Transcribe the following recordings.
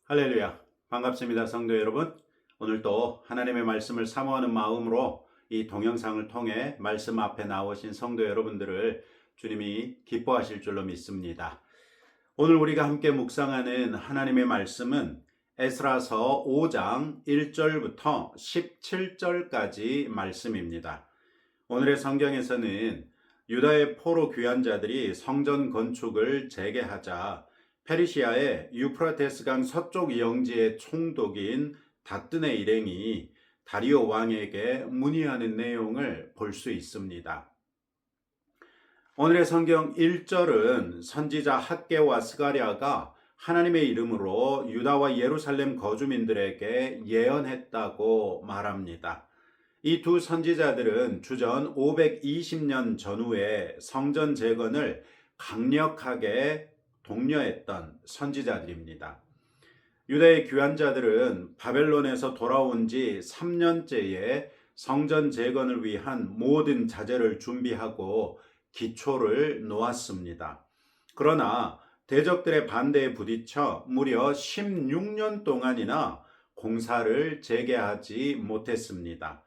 할렐루야. 반갑습니다, 성도 여러분. 오늘도 하나님의 말씀을 사모하는 마음으로 이 동영상을 통해 말씀 앞에 나오신 성도 여러분들을 주님이 기뻐하실 줄로 믿습니다. 오늘 우리가 함께 묵상하는 하나님의 말씀은 에스라서 5장 1절부터 17절까지 말씀입니다. 오늘의 성경에서는 유다의 포로 귀환자들이 성전 건축을 재개하자 페르시아의 유프라테스 강 서쪽 영지의 총독인 다뜨네 일행이 다리오 왕에게 문의하는 내용을 볼 수 있습니다. 오늘의 성경 1절은 선지자 학개와 스가랴가 하나님의 이름으로 유다와 예루살렘 거주민들에게 예언했다고 말합니다. 이 두 선지자들은 주전 520년 전후에 성전 재건을 강력하게 독려했던 선지자들입니다. 유다의 귀환자들은 바벨론에서 돌아온 지 3년째에 성전 재건을 위한 모든 자재를 준비하고 기초를 놓았습니다. 그러나 대적들의 반대에 부딪혀 무려 16년 동안이나 공사를 재개하지 못했습니다.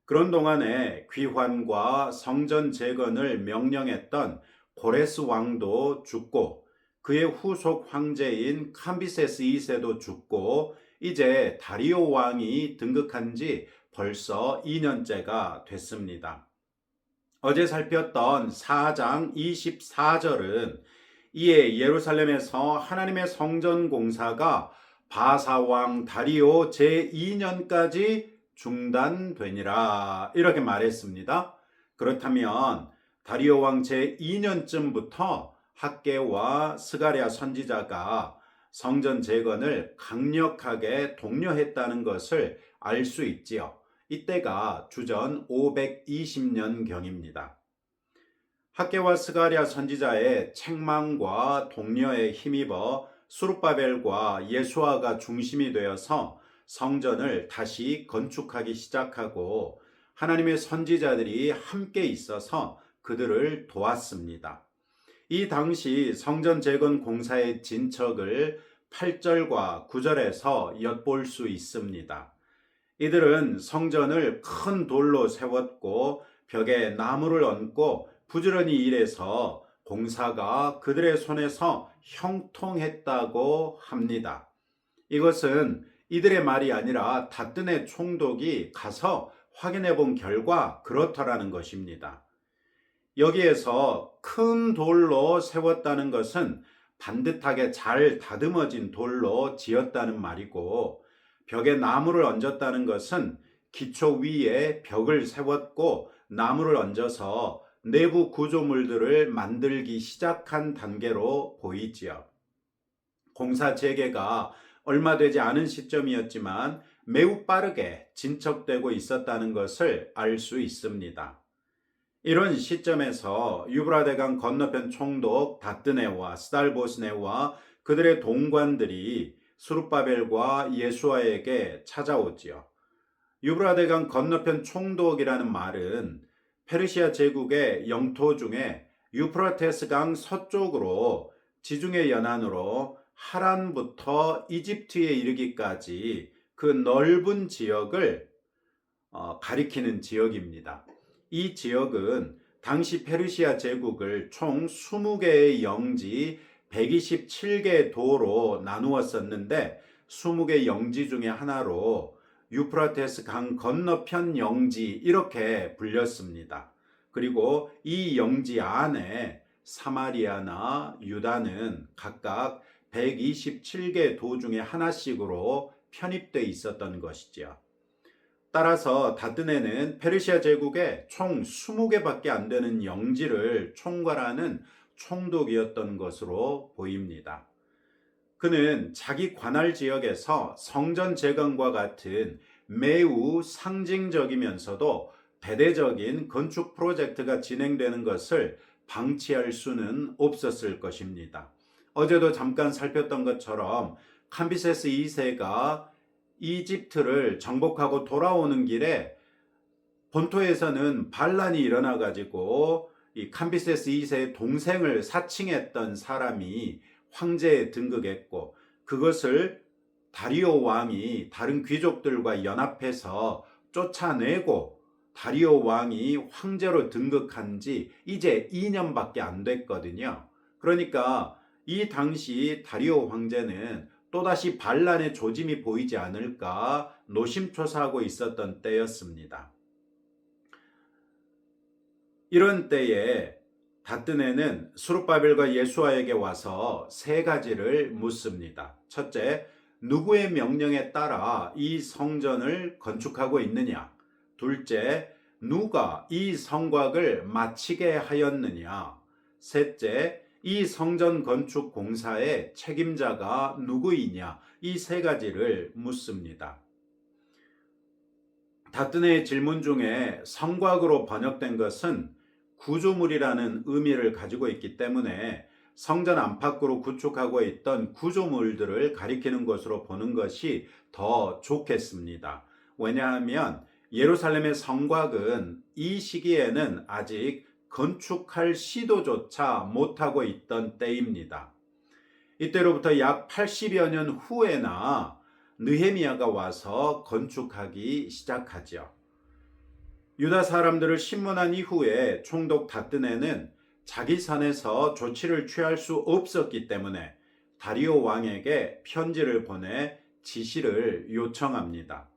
그런 동안에 귀환과 성전 재건을 명령했던 고레스 왕도 죽고 그의 후속 황제인 캄비세스 2세도 죽고 이제 다리오 왕이 등극한 지 벌써 2년째가 됐습니다. 어제 살폈던 4장 24절은 이에 예루살렘에서 하나님의 성전 공사가 바사왕 다리오 제2년까지 중단되니라 이렇게 말했습니다. 그렇다면 다리오 왕 제2년쯤부터 학개와 스가랴 선지자가 성전 재건을 강력하게 독려했다는 것을 알 수 있지요. 이때가 주전 520년경입니다. 학개와 스가랴 선지자의 책망과 독려에 힘입어 스룹바벨과 예수아가 중심이 되어서 성전을 다시 건축하기 시작하고 하나님의 선지자들이 함께 있어서 그들을 도왔습니다. 이 당시 성전 재건 공사의 진척을 8절과 9절에서 엿볼 수 있습니다. 이들은 성전을 큰 돌로 세웠고 벽에 나무를 얹고 부지런히 일해서 공사가 그들의 손에서 형통했다고 합니다. 이것은 이들의 말이 아니라 다뜨네 총독이 가서 확인해 본 결과 그렇다라는 것입니다. 여기에서 큰 돌로 세웠다는 것은 반듯하게 잘 다듬어진 돌로 지었다는 말이고 벽에 나무를 얹었다는 것은 기초 위에 벽을 세웠고 나무를 얹어서 내부 구조물들을 만들기 시작한 단계로 보이지요. 공사 재개가 얼마 되지 않은 시점이었지만 매우 빠르게 진척되고 있었다는 것을 알 수 있습니다. 이런 시점에서 유브라데강 건너편 총독 다뜨네와 스달보스네와 그들의 동관들이 스룹바벨과 예수아에게 찾아오지요. 유브라데강 건너편 총독이라는 말은 페르시아 제국의 영토 중에 유프라테스 강 서쪽으로 지중해 연안으로 하란부터 이집트에 이르기까지 그 넓은 지역을 가리키는 지역입니다. 이 지역은 당시 페르시아 제국을 총 20개의 영지 127개 도로 나누었었는데 20개 영지 중에 하나로 유프라테스 강 건너편 영지 이렇게 불렸습니다. 그리고 이 영지 안에 사마리아나 유다는 각각 127개 도 중에 하나씩으로 편입되어 있었던 것이죠. 따라서 다뜨네는 페르시아 제국의 총 20개밖에 안 되는 영지를 총괄하는 총독이었던 것으로 보입니다. 그는 자기 관할 지역에서 성전 재건과 같은 매우 상징적이면서도 대대적인 건축 프로젝트가 진행되는 것을 방치할 수는 없었을 것입니다. 어제도 잠깐 살폈던 것처럼 캄비세스 2세가 이집트를 정복하고 돌아오는 길에 본토에서는 반란이 일어나 가지고 이 캄비세스 2세의 동생을 사칭했던 사람이 황제에 등극했고 그것을 다리오 왕이 다른 귀족들과 연합해서 쫓아내고 다리오 왕이 황제로 등극한 지 이제 2년밖에 안 됐거든요. 그러니까 이 당시 다리오 황제는 또다시 반란의 조짐이 보이지 않을까 노심초사하고 있었던 때였습니다. 이런 때에 다뜨네는 수룹바벨과 예수아에게 와서 세 가지를 묻습니다. 첫째, 누구의 명령에 따라 이 성전을 건축하고 있느냐? 둘째, 누가 이 성곽을 마치게 하였느냐? 셋째, 이 성전 건축 공사의 책임자가 누구이냐? 이 세 가지를 묻습니다. 다뜨네의 질문 중에 성곽으로 번역된 것은 구조물이라는 의미를 가지고 있기 때문에 성전 안팎으로 구축하고 있던 구조물들을 가리키는 것으로 보는 것이 더 좋겠습니다. 왜냐하면 예루살렘의 성곽은 이 시기에는 아직 건축할 시도조차 못하고 있던 때입니다. 이때로부터 약 80여 년 후에나 느헤미야가 와서 건축하기 시작하죠. 유다 사람들을 신문한 이후에 총독 다뜨네는 자기 선에서 조치를 취할 수 없었기 때문에 다리오 왕에게 편지를 보내 지시를 요청합니다.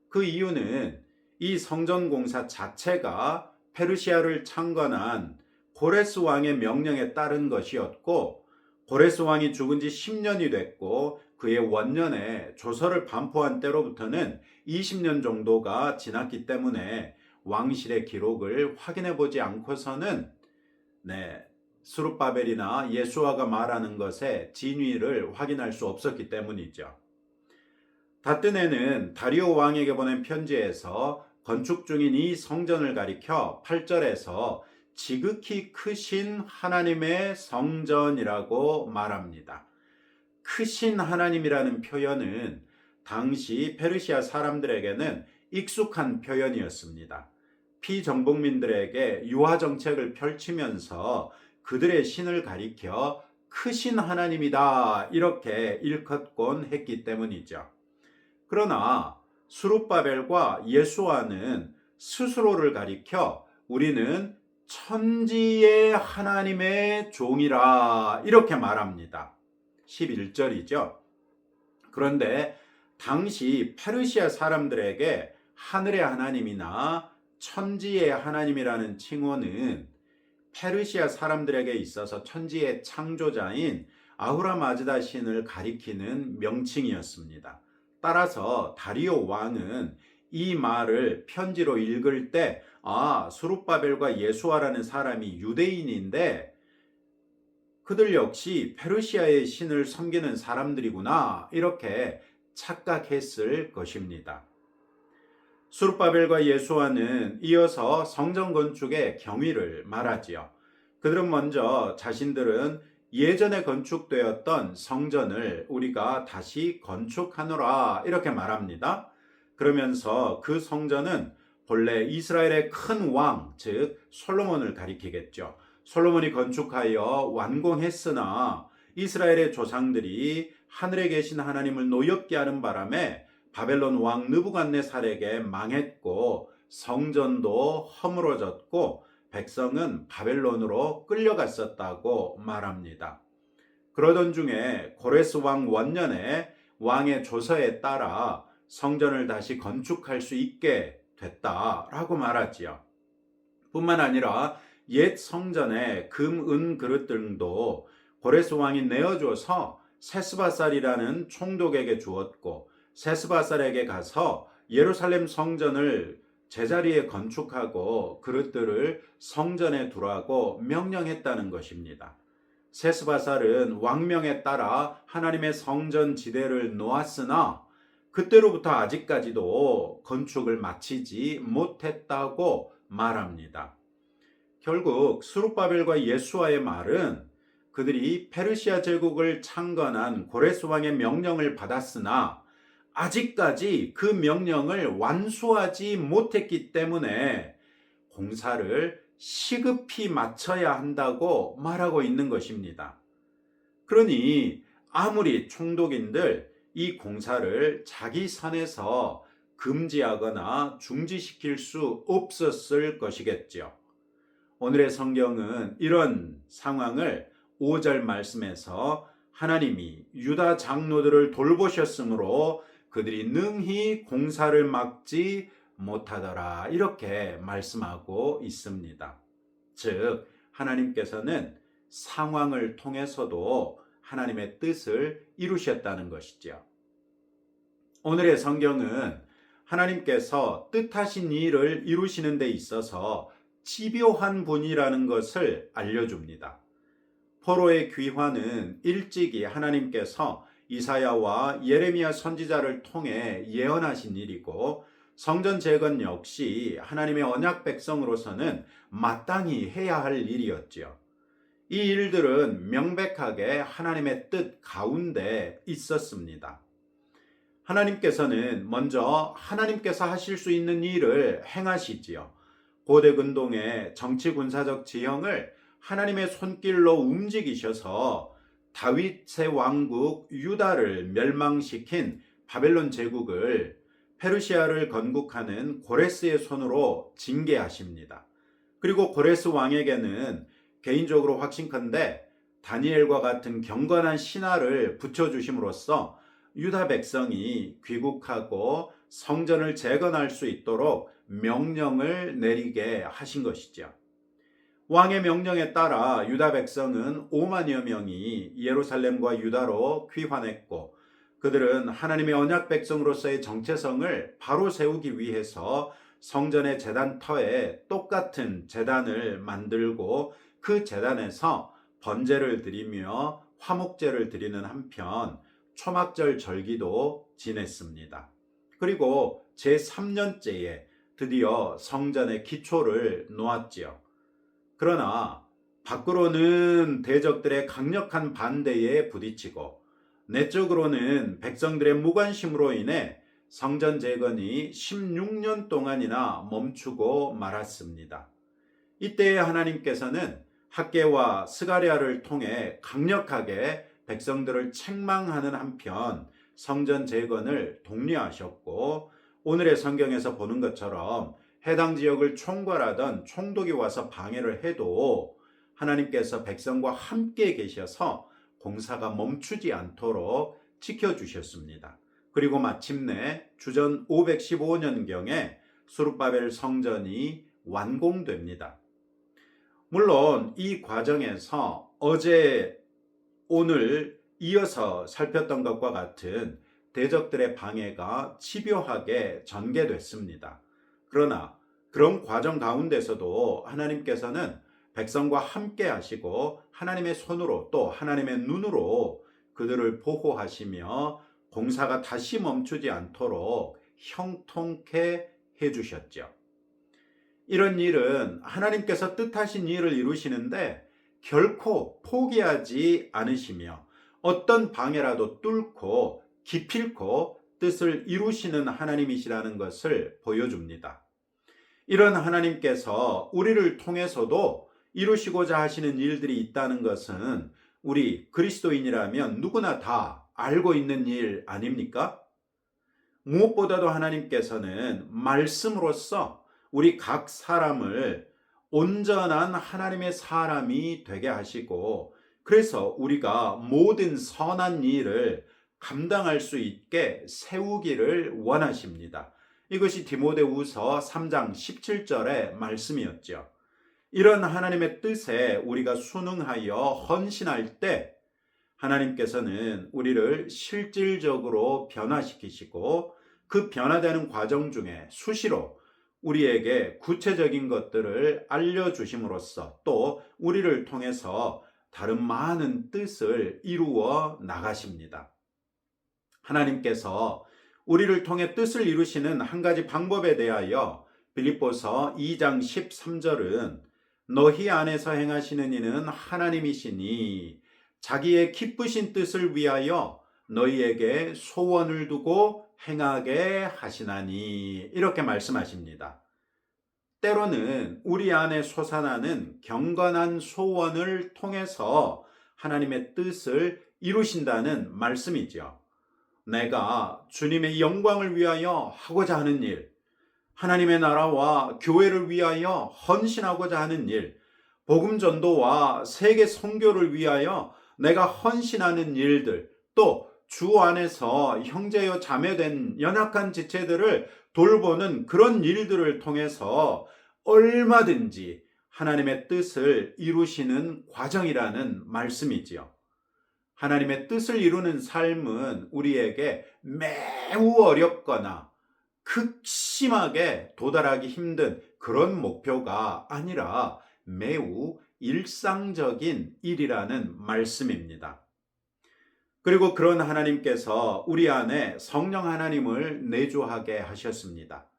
그 이유는 이 성전 공사 자체가 페르시아를 창건한 고레스 왕의 명령에 따른 것이었고, 고레스 왕이 죽은 지 10년이 됐고 그의 원년에 조서를 반포한 때로부터는 20년 정도가 지났기 때문에 왕실의 기록을 확인해 보지 않고서는 수룹바벨이나 예수아가 말하는 것의 진위를 확인할 수 없었기 때문이죠. 다뜨네는 다리오 왕에게 보낸 편지에서 건축 중인 이 성전을 가리켜 8절에서 지극히 크신 하나님의 성전이라고 말합니다. 크신 하나님이라는 표현은 당시 페르시아 사람들에게는 익숙한 표현이었습니다. 피정복민들에게 유화 정책을 펼치면서 그들의 신을 가리켜 크신 하나님이다 이렇게 일컫곤 했기 때문이죠. 그러나 수룹바벨과 예수아는 스스로를 가리켜 우리는 천지의 하나님의 종이라 이렇게 말합니다. 11절이죠. 그런데 당시 페르시아 사람들에게 하늘의 하나님이나 천지의 하나님이라는 칭호는 페르시아 사람들에게 있어서 천지의 창조자인 아후라 마즈다 신을 가리키는 명칭이었습니다. 따라서 다리오 왕은 이 말을 편지로 읽을 때 수룹바벨과 예수아라는 사람이 유대인인데 그들 역시 페르시아의 신을 섬기는 사람들이구나 이렇게 착각했을 것입니다. 수룹바벨과 예수아는 이어서 성전 건축의 경위를 말하지요. 그들은 먼저 자신들은 예전에 건축되었던 성전을 우리가 다시 건축하노라 이렇게 말합니다. 그러면서 그 성전은 본래 이스라엘의 큰 왕, 즉 솔로몬을 가리키겠죠. 솔로몬이 건축하여 완공했으나 이스라엘의 조상들이 하늘에 계신 하나님을 노엽게 하는 바람에 바벨론 왕 느부갓네살에게 망했고 성전도 허물어졌고 백성은 바벨론으로 끌려갔었다고 말합니다. 그러던 중에 고레스 왕 원년에 왕의 조서에 따라 성전을 다시 건축할 수 있게 됐다라고 말하지요. 뿐만 아니라 옛 성전의 금, 은 그릇 등도 고레스 왕이 내어줘서 세스바살이라는 총독에게 주었고 세스바살에게 가서 예루살렘 성전을 제자리에 건축하고 그릇들을 성전에 두라고 명령했다는 것입니다. 세스바살은 왕명에 따라 하나님의 성전 지대를 놓았으나 그때로부터 아직까지도 건축을 마치지 못했다고 말합니다. 결국 수룹바벨과 예수아의 말은 그들이 페르시아 제국을 창건한 고레스 왕의 명령을 받았으나 아직까지 그 명령을 완수하지 못했기 때문에 공사를 시급히 마쳐야 한다고 말하고 있는 것입니다. 그러니 아무리 총독인들 이 공사를 자기 선에서 금지하거나 중지시킬 수 없었을 것이겠죠. 오늘의 성경은 이런 상황을 5절 말씀에서 하나님이 유다 장로들을 돌보셨으므로 그들이 능히 공사를 막지 못하더라 이렇게 말씀하고 있습니다. 즉 하나님께서는 상황을 통해서도 하나님의 뜻을 이루셨다는 것이죠. 오늘의 성경은 하나님께서 뜻하신 일을 이루시는 데 있어서 집요한 분이라는 것을 알려줍니다. 포로의 귀환은 일찍이 하나님께서 이사야와 예레미야 선지자를 통해 예언하신 일이고, 성전 재건 역시 하나님의 언약 백성으로서는 마땅히 해야 할 일이었지요. 이 일들은 명백하게 하나님의 뜻 가운데 있었습니다. 하나님께서는 먼저 하나님께서 하실 수 있는 일을 행하시지요. 고대 근동의 정치 군사적 지형을 하나님의 손길로 움직이셔서 다윗의 왕국 유다를 멸망시킨 바벨론 제국을 페르시아를 건국하는 고레스의 손으로 징계하십니다. 그리고 고레스 왕에게는 개인적으로 확신컨대 다니엘과 같은 경건한 신하를 붙여주심으로써 유다 백성이 귀국하고 성전을 재건할 수 있도록 명령을 내리게 하신 것이죠. 왕의 명령에 따라 유다 백성은 5만여 명이 예루살렘과 유다로 귀환했고, 그들은 하나님의 언약 백성으로서의 정체성을 바로 세우기 위해서 성전의 제단터에 똑같은 제단을 만들고 그 제단에서 번제를 드리며 화목제를 드리는 한편 초막절 절기도 지냈습니다. 그리고 제3년째에 드디어 성전의 기초를 놓았지요. 그러나 밖으로는 대적들의 강력한 반대에 부딪히고 내적으로는 백성들의 무관심으로 인해 성전 재건이 16년 동안이나 멈추고 말았습니다. 이때에 하나님께서는 학개와 스가랴를 통해 강력하게 백성들을 책망하는 한편 성전 재건을 독려하셨고, 오늘의 성경에서 보는 것처럼 해당 지역을 총괄하던 총독이 와서 방해를 해도 하나님께서 백성과 함께 계셔서 공사가 멈추지 않도록 지켜주셨습니다. 그리고 마침내 주전 515년경에 수룹바벨 성전이 완공됩니다. 물론 이 과정에서 어제 오늘 이어서 살폈던 것과 같은 대적들의 방해가 집요하게 전개됐습니다. 그러나 그런 과정 가운데서도 하나님께서는 백성과 함께 하시고 하나님의 손으로 또 하나님의 눈으로 그들을 보호하시며 공사가 다시 멈추지 않도록 형통케 해주셨죠. 이런 일은 하나님께서 뜻하신 일을 이루시는데 결코 포기하지 않으시며 어떤 방해라도 뚫고 기필코 뜻을 이루시는 하나님이시라는 것을 보여줍니다. 이런 하나님께서 우리를 통해서도 이루시고자 하시는 일들이 있다는 것은 우리 그리스도인이라면 누구나 다 알고 있는 일 아닙니까? 무엇보다도 하나님께서는 말씀으로써 우리 각 사람을 온전한 하나님의 사람이 되게 하시고, 그래서 우리가 모든 선한 일을 감당할 수 있게 세우기를 원하십니다. 이것이 디모데후서 3장 17절의 말씀이었죠. 이런 하나님의 뜻에 우리가 순응하여 헌신할 때 하나님께서는 우리를 실질적으로 변화시키시고, 그 변화되는 과정 중에 수시로 우리에게 구체적인 것들을 알려주심으로써 또 우리를 통해서 다른 많은 뜻을 이루어 나가십니다. 하나님께서 우리를 통해 뜻을 이루시는 한 가지 방법에 대하여 빌립보서 2장 13절은 너희 안에서 행하시는 이는 하나님이시니 자기의 기쁘신 뜻을 위하여 너희에게 소원을 두고 행하게 하시나니 이렇게 말씀하십니다. 때로는 우리 안에 솟아나는 경건한 소원을 통해서 하나님의 뜻을 이루신다는 말씀이죠. 내가 주님의 영광을 위하여 하고자 하는 일, 하나님의 나라와 교회를 위하여 헌신하고자 하는 일, 복음 전도와 세계 선교를 위하여 내가 헌신하는 일들, 또 주 안에서 형제여 자매된 연약한 지체들을 돌보는 그런 일들을 통해서 얼마든지 하나님의 뜻을 이루시는 과정이라는 말씀이지요. 하나님의 뜻을 이루는 삶은 우리에게 매우 어렵거나 극심하게 도달하기 힘든 그런 목표가 아니라 매우 일상적인 일이라는 말씀입니다. 그리고 그런 하나님께서 우리 안에 성령 하나님을 내주하게 하셨습니다.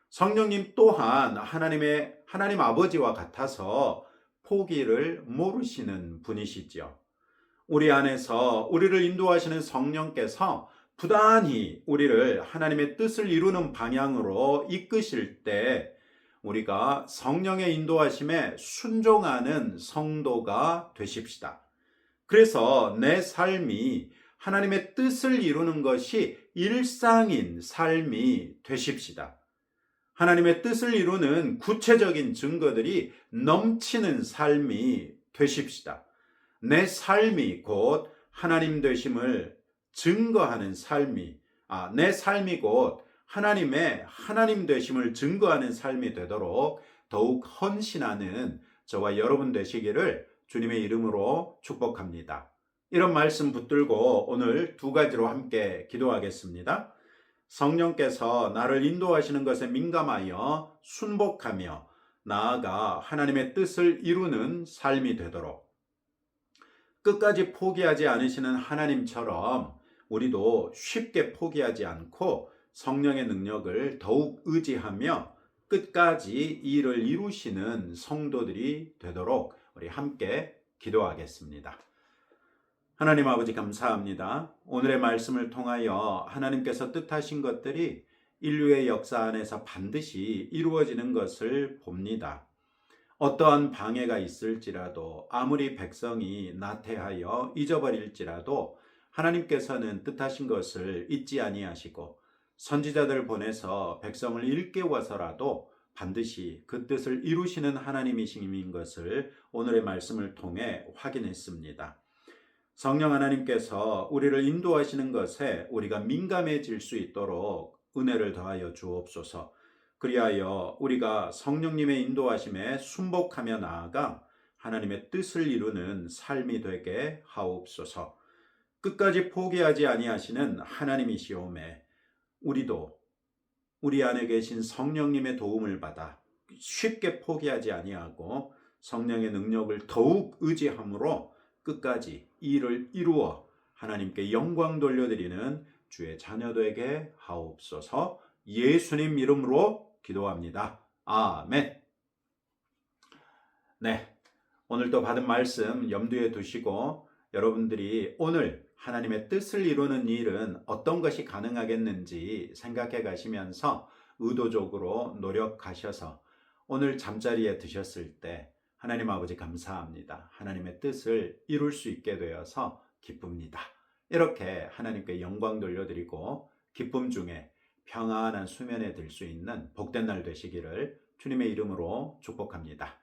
성령님 또한 하나님 아버지와 같아서 포기를 모르시는 분이시죠. 우리 안에서 우리를 인도하시는 성령께서 부단히 우리를 하나님의 뜻을 이루는 방향으로 이끄실 때 우리가 성령의 인도하심에 순종하는 성도가 되십시다. 그래서 내 삶이 하나님의 뜻을 이루는 것이 일상인 삶이 되십시다. 하나님의 뜻을 이루는 구체적인 증거들이 넘치는 삶이 되십시다. 내 삶이 곧 하나님 되심을 증거하는 내 삶이 곧 하나님의 하나님 되심을 증거하는 삶이 되도록 더욱 헌신하는 저와 여러분 되시기를 주님의 이름으로 축복합니다. 이런 말씀 붙들고 오늘 두 가지로 함께 기도하겠습니다. 성령께서 나를 인도하시는 것에 민감하여 순복하며 나아가 하나님의 뜻을 이루는 삶이 되도록 끝까지 포기하지 않으시는 하나님처럼 우리도 쉽게 포기하지 않고 성령의 능력을 더욱 의지하며 끝까지 이 일을 이루시는 성도들이 되도록 우리 함께 기도하겠습니다. 하나님 아버지 감사합니다. 오늘의 말씀을 통하여 하나님께서 뜻하신 것들이 인류의 역사 안에서 반드시 이루어지는 것을 봅니다. 어떠한 방해가 있을지라도 아무리 백성이 나태하여 잊어버릴지라도 하나님께서는 뜻하신 것을 잊지 아니하시고 선지자들 보내서 백성을 일깨워서라도 반드시 그 뜻을 이루시는 하나님이신 것을 오늘의 말씀을 통해 확인했습니다. 성령 하나님께서 우리를 인도하시는 것에 우리가 민감해질 수 있도록 은혜를 더하여 주옵소서. 그리하여 우리가 성령님의 인도하심에 순복하며 나아가 하나님의 뜻을 이루는 삶이 되게 하옵소서. 끝까지 포기하지 아니하시는 하나님이시오매 우리도 우리 안에 계신 성령님의 도움을 받아 쉽게 포기하지 아니하고 성령의 능력을 더욱 의지함으로 끝까지 이 일을 이루어 하나님께 영광 돌려드리는 주의 자녀되게 하옵소서. 예수님 이름으로 기도합니다. 아멘. 네, 오늘도 받은 말씀 염두에 두시고 여러분들이 오늘 하나님의 뜻을 이루는 일은 어떤 것이 가능하겠는지 생각해 가시면서 의도적으로 노력하셔서 오늘 잠자리에 드셨을 때 하나님 아버지 감사합니다. 하나님의 뜻을 이룰 수 있게 되어서 기쁩니다. 이렇게 하나님께 영광 돌려드리고 기쁨 중에 평안한 수면에 들 수 있는 복된 날 되시기를 주님의 이름으로 축복합니다.